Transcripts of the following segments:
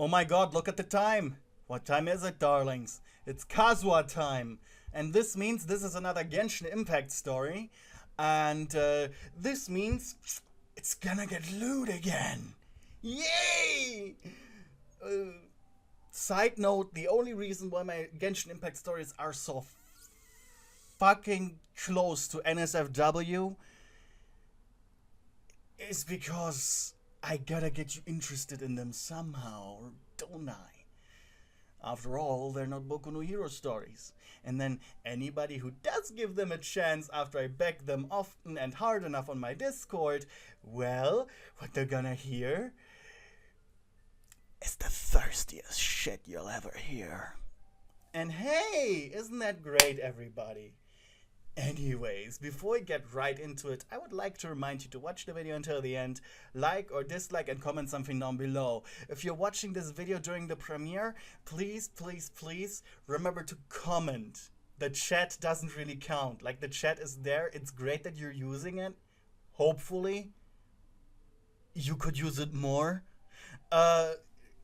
Oh my god, look at the time! What time is it, darlings? It's Kazuha time! And this means this is another Genshin Impact story. And this means it's gonna get lewd again! Yay! Side note, the only reason why my Genshin Impact stories are so fucking close to NSFW is because I gotta get you interested in them somehow, don't I? After all, they're not Boku no Hero stories. And then anybody who does give them a chance after I beg them often and hard enough on my Discord, well, what they're gonna hear is the thirstiest shit you'll ever hear. And hey, isn't that great, everybody? Anyways, before we get right into it, I would like to remind you to watch the video until the end, like or dislike and comment something down below. If you're watching this video during the premiere, please, please, please remember to comment. The chat doesn't really count. Like, the chat is there, it's great that you're using it. Hopefully, you could use it more.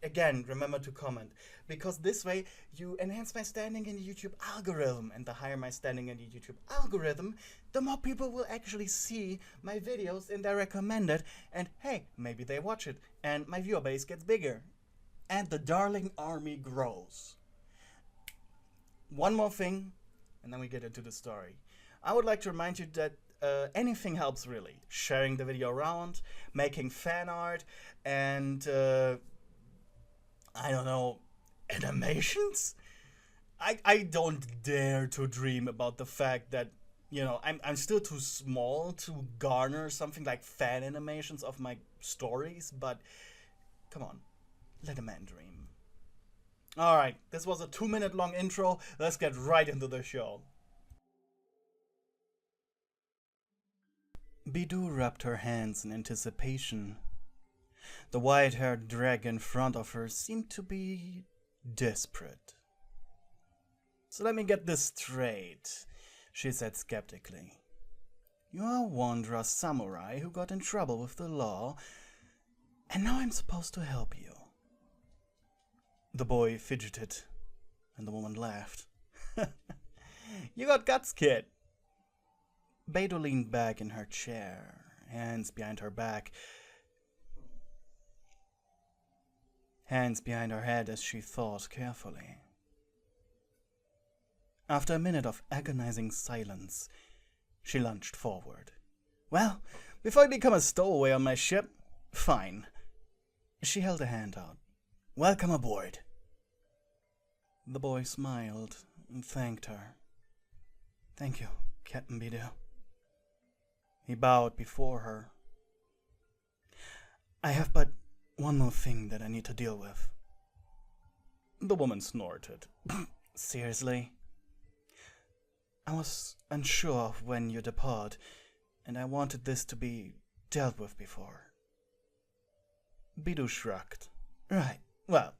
Again, remember to comment, because this way you enhance my standing in the YouTube algorithm, and the higher my standing in the YouTube algorithm, the more people will actually see my videos in their recommended, and hey, maybe they watch it, and my viewer base gets bigger, and the darling army grows. One more thing, and then we get into the story. I would like to remind you that anything helps really. Sharing the video around, making fan art, and I don't know, animations? I don't dare to dream about the fact that, you know, I'm still too small to garner something like fan animations of my stories, but come on, let a man dream. Alright, this was a 2-minute long intro, let's get right into the show. Beidou rubbed her hands in anticipation. The white-haired drag in front of her seemed to be desperate. So let me get this straight, she said skeptically. You are a wanderer samurai who got in trouble with the law, and now I'm supposed to help you. The boy fidgeted, and the woman laughed. You got guts, kid. Beidou leaned back in her chair, hands behind her back, hands behind her head as she thought carefully. After a minute of agonizing silence, she lunged forward. Well, before I become a stowaway on my ship, fine. She held a hand out. Welcome aboard. The boy smiled and thanked her. Thank you, Captain Beidou. He bowed before her. I have but one more thing that I need to deal with. The woman snorted. Seriously? I was unsure of when you depart, and I wanted this to be dealt with before. Beidou shrugged. Right, well,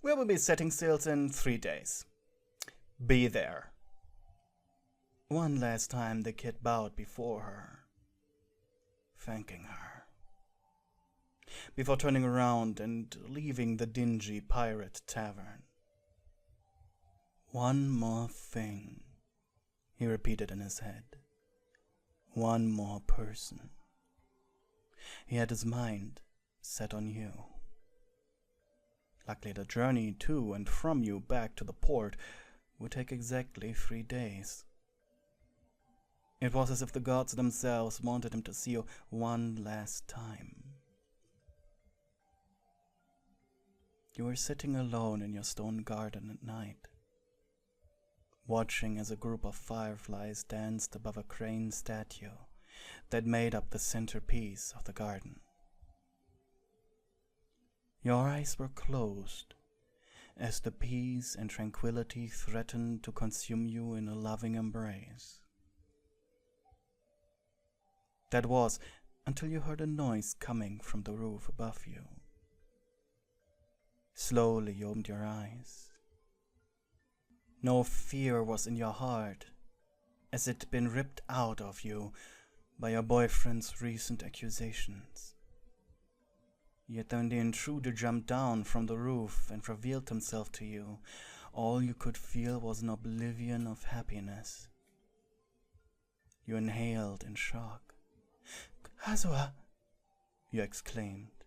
we will be setting sails in 3 days. Be there. One last time the kid bowed before her, thanking her, before turning around and leaving the dingy pirate tavern. One more thing, he repeated in his head. One more person. He had his mind set on you. Luckily, the journey to and from you back to the port would take exactly 3 days. It was as if the gods themselves wanted him to see you one last time. You were sitting alone in your stone garden at night, watching as a group of fireflies danced above a crane statue that made up the centerpiece of the garden. Your eyes were closed as the peace and tranquility threatened to consume you in a loving embrace. That was until you heard a noise coming from the roof above you. Slowly you opened your eyes. No fear was in your heart, as it had been ripped out of you by your boyfriend's recent accusations. Yet when the intruder jumped down from the roof and revealed himself to you, all you could feel was an oblivion of happiness. You inhaled in shock. "Kazuha!" you exclaimed,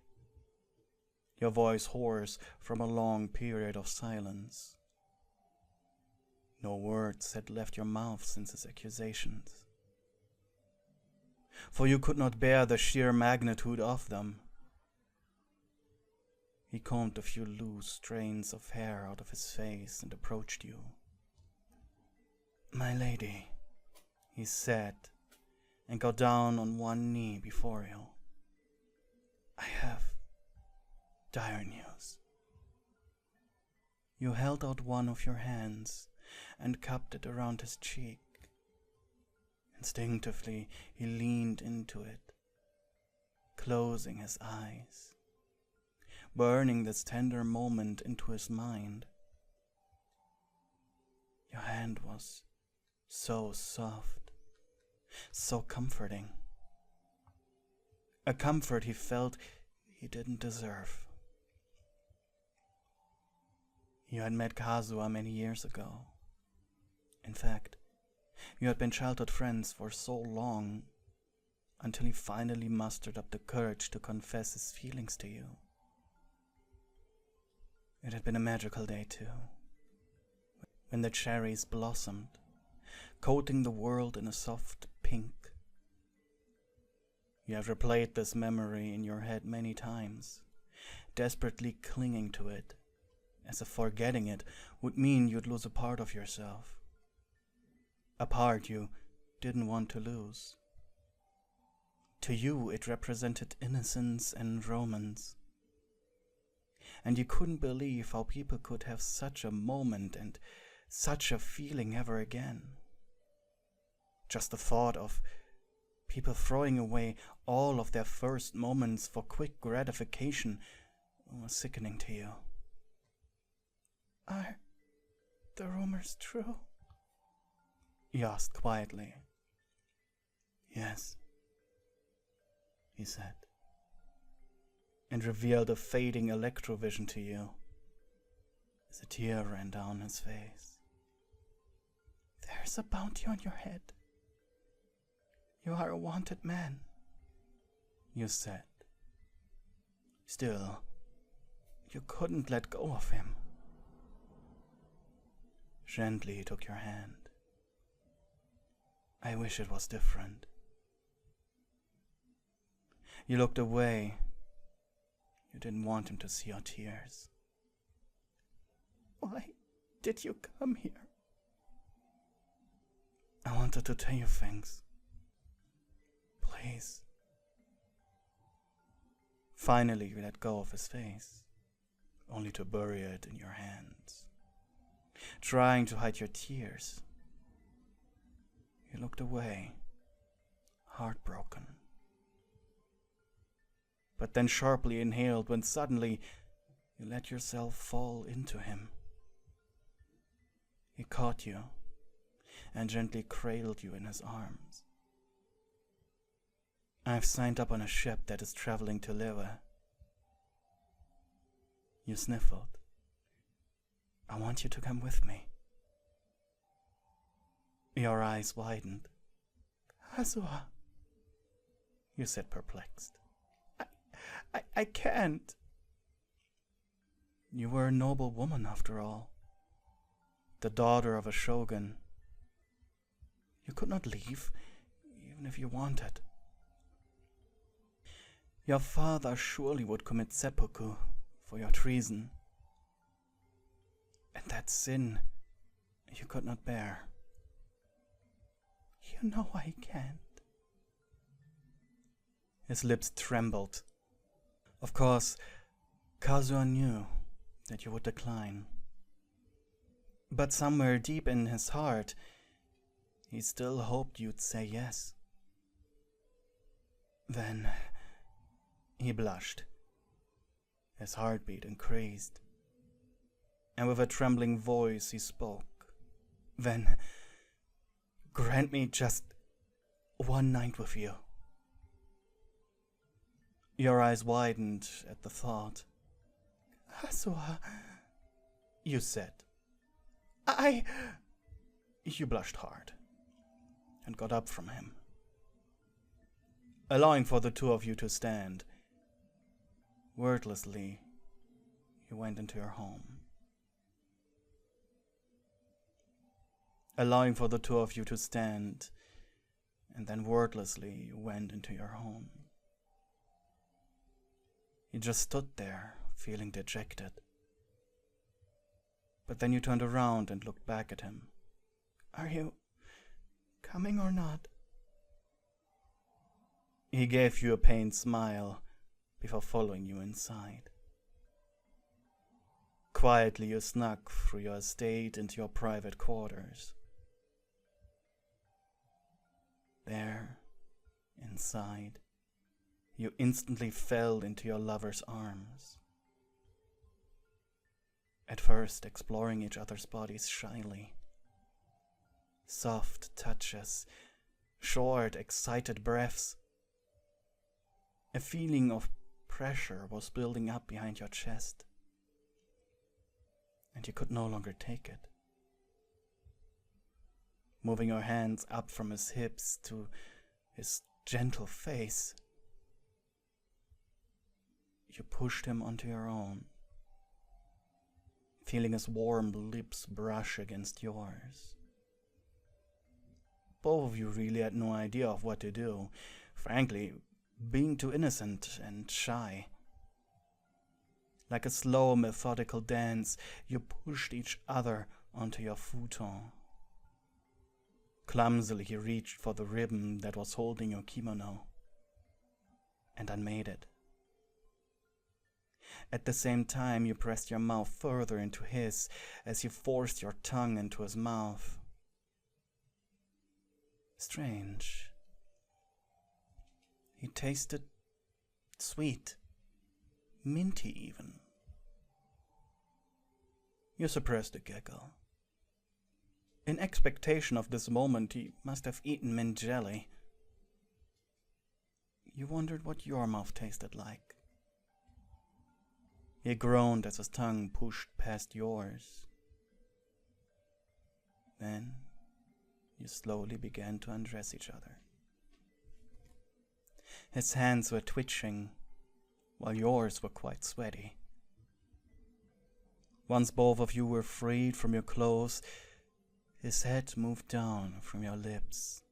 your voice hoarse from a long period of silence. No words had left your mouth since his accusations, for you could not bear the sheer magnitude of them. He combed a few loose strands of hair out of his face and approached you. "My lady," he said, and got down on one knee before you. "I have dire news." You held out one of your hands and cupped it around his cheek. Instinctively, he leaned into it, closing his eyes, burning this tender moment into his mind. Your hand was so soft, so comforting. A comfort he felt he didn't deserve. You had met Kazuha many years ago. In fact, you had been childhood friends for so long, until he finally mustered up the courage to confess his feelings to you. It had been a magical day too, when the cherries blossomed, coating the world in a soft pink. You have replayed this memory in your head many times, desperately clinging to it, as if forgetting it would mean you'd lose a part of yourself. A part you didn't want to lose. To you, it represented innocence and romance. And you couldn't believe how people could have such a moment and such a feeling ever again. Just the thought of people throwing away all of their first moments for quick gratification was sickening to you. "Are the rumors true?" he asked quietly. "Yes," he said, and revealed a fading electrovision to you as a tear ran down his face. "There's a bounty on your head. You are a wanted man," you said. Still, you couldn't let go of him. Gently he took your hand. "I wish it was different." You looked away. You didn't want him to see your tears. "Why did you come here?" "I wanted to tell you things. Please." Finally, you let go of his face, only to bury it in your hands, trying to hide your tears. You looked away, heartbroken, but then sharply inhaled when suddenly you let yourself fall into him. He caught you and gently cradled you in his arms. "I've signed up on a ship that is traveling to Lewd." You sniffled. "I want you to come with me." Your eyes widened. "Kazuha," you said, perplexed. I can't." You were a noble woman after all, the daughter of a shogun. You could not leave, even if you wanted. Your father surely would commit seppuku for your treason, and that sin you could not bear. "You know I can't." His lips trembled. Of course, Kazuha knew that you would decline. But somewhere deep in his heart, he still hoped you'd say yes. Then he blushed. His heartbeat increased. And with a trembling voice he spoke. "Then grant me just one night with you." Your eyes widened at the thought. Kazuha, you said. You blushed hard and got up from him. Allowing for the two of you to stand, wordlessly, you went into your home. Allowing for the two of you to stand, and then wordlessly you went into your home. You just stood there, feeling dejected. But then you turned around and looked back at him. Are you coming or not? He gave you a pained smile before following you inside. Quietly you snuck through your estate into your private quarters. There, inside, you instantly fell into your lover's arms. At first exploring each other's bodies shyly. Soft touches, short, excited breaths. A feeling of pressure was building up behind your chest, and you could no longer take it. Moving your hands up from his hips to his gentle face, you pushed him onto your own, feeling his warm lips brush against yours. Both of you really had no idea of what to do, frankly, being too innocent and shy. Like a slow, methodical dance, you pushed each other onto your futon. Clumsily, you reached for the ribbon that was holding your kimono and unmade it. At the same time, you pressed your mouth further into his as you forced your tongue into his mouth. Strange. He tasted sweet, minty even. You suppressed a giggle. In expectation of this moment, he must have eaten mint jelly. You wondered what your mouth tasted like. He groaned as his tongue pushed past yours. Then you slowly began to undress each other. His hands were twitching, while yours were quite sweaty. Once both of you were freed from your clothes, his head moved down from your lips.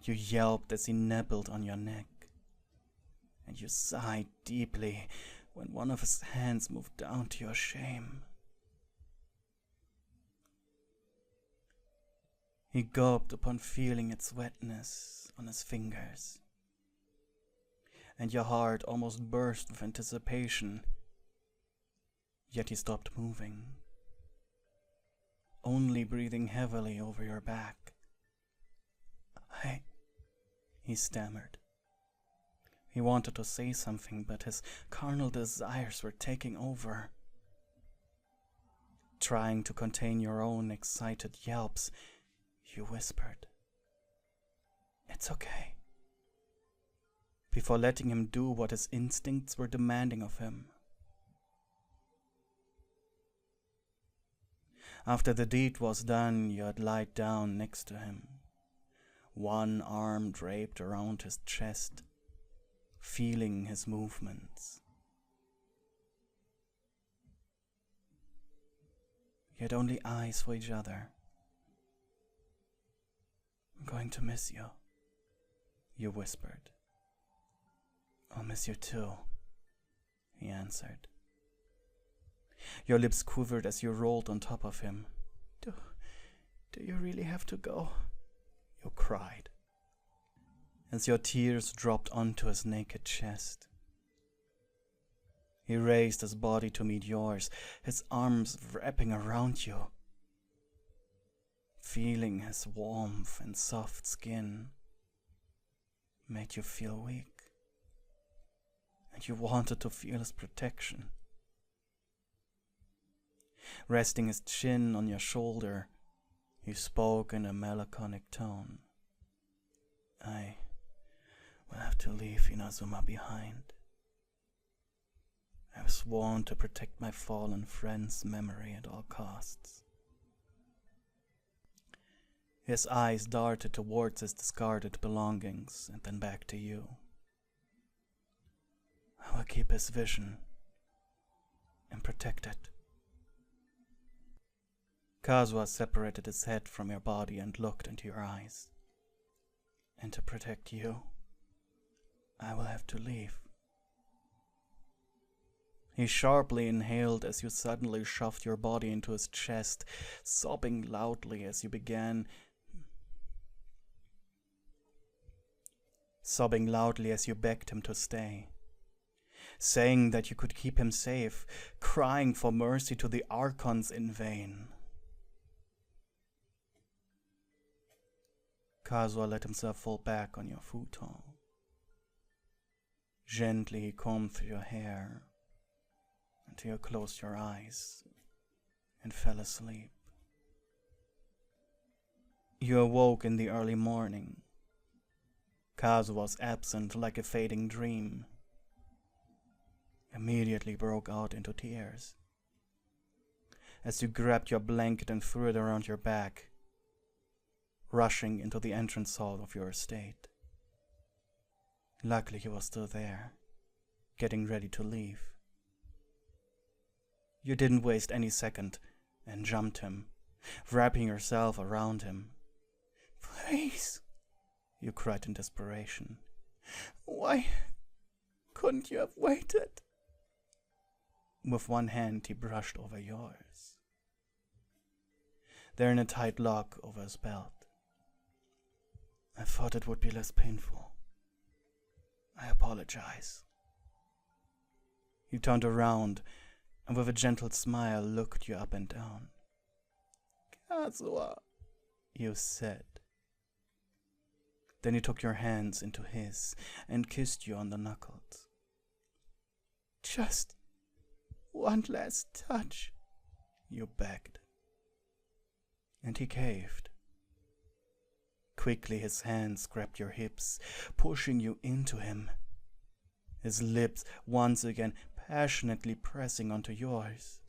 You yelped as he nibbled on your neck, and you sighed deeply when one of his hands moved down to your shame. He gulped upon feeling its wetness on his fingers, and your heart almost burst with anticipation, yet he stopped moving, only breathing heavily over your back. He stammered. He wanted to say something, but his carnal desires were taking over. Trying to contain your own excited yelps, you whispered, "It's okay," before letting him do what his instincts were demanding of him. After the deed was done, you had lied down next to him, one arm draped around his chest, feeling his movements. You had only eyes for each other. "I'm going to miss you," you whispered. "I'll miss you too," he answered. Your lips quivered as you rolled on top of him. Do you really have to go?" you cried, as your tears dropped onto his naked chest. He raised his body to meet yours, his arms wrapping around you. Feeling his warmth and soft skin made you feel weak, and you wanted to feel his protection. Resting his chin on your shoulder, he spoke in a melancholic tone. I will have to leave Inazuma behind. I've sworn to protect my fallen friend's memory at all costs. His eyes darted towards his discarded belongings and then back to you. I will keep his vision and protect it. Kazuha separated his head from your body and looked into your eyes. And to protect you, I will have to leave. He sharply inhaled as you suddenly shoved your body into his chest, sobbing loudly as you begged him to stay, saying that you could keep him safe, crying for mercy to the Archons in vain. Kazuha let himself fall back on your futon. Gently he combed through your hair until you closed your eyes and fell asleep. You awoke in the early morning. Kazuha was absent like a fading dream. Immediately broke out into tears as you grabbed your blanket and threw it around your back, rushing into the entrance hall of your estate. Luckily he was still there, getting ready to leave. You didn't waste any second and jumped him, wrapping yourself around him. "Please," you cried in desperation. "Why couldn't you have waited?" With one hand he brushed over yours. They're in a tight lock over his belt. "I thought it would be less painful. I apologize." He turned around and with a gentle smile looked you up and down. "Kazuha," you said. Then he took your hands into his and kissed you on the knuckles. "Just one last touch," you begged. And he caved. Quickly his hands grabbed your hips, pushing you into him, his lips once again passionately pressing onto yours,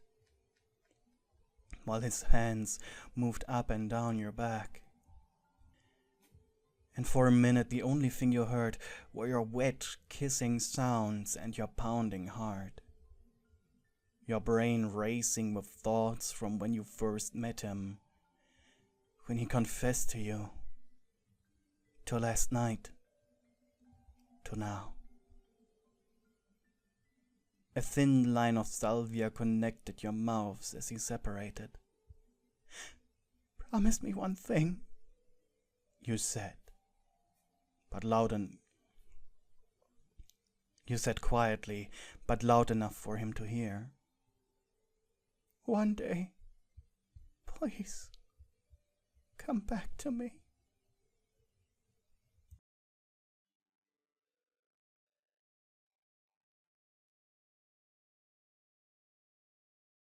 while his hands moved up and down your back. And for a minute the only thing you heard were your wet, kissing sounds and your pounding heart. Your brain racing with thoughts from when you first met him, when he confessed to you, to last night, to now. A thin line of salvia connected your mouths as you separated. "Promise me one thing," you said, but you said quietly, but loud enough for him to hear. "One day, please, come back to me."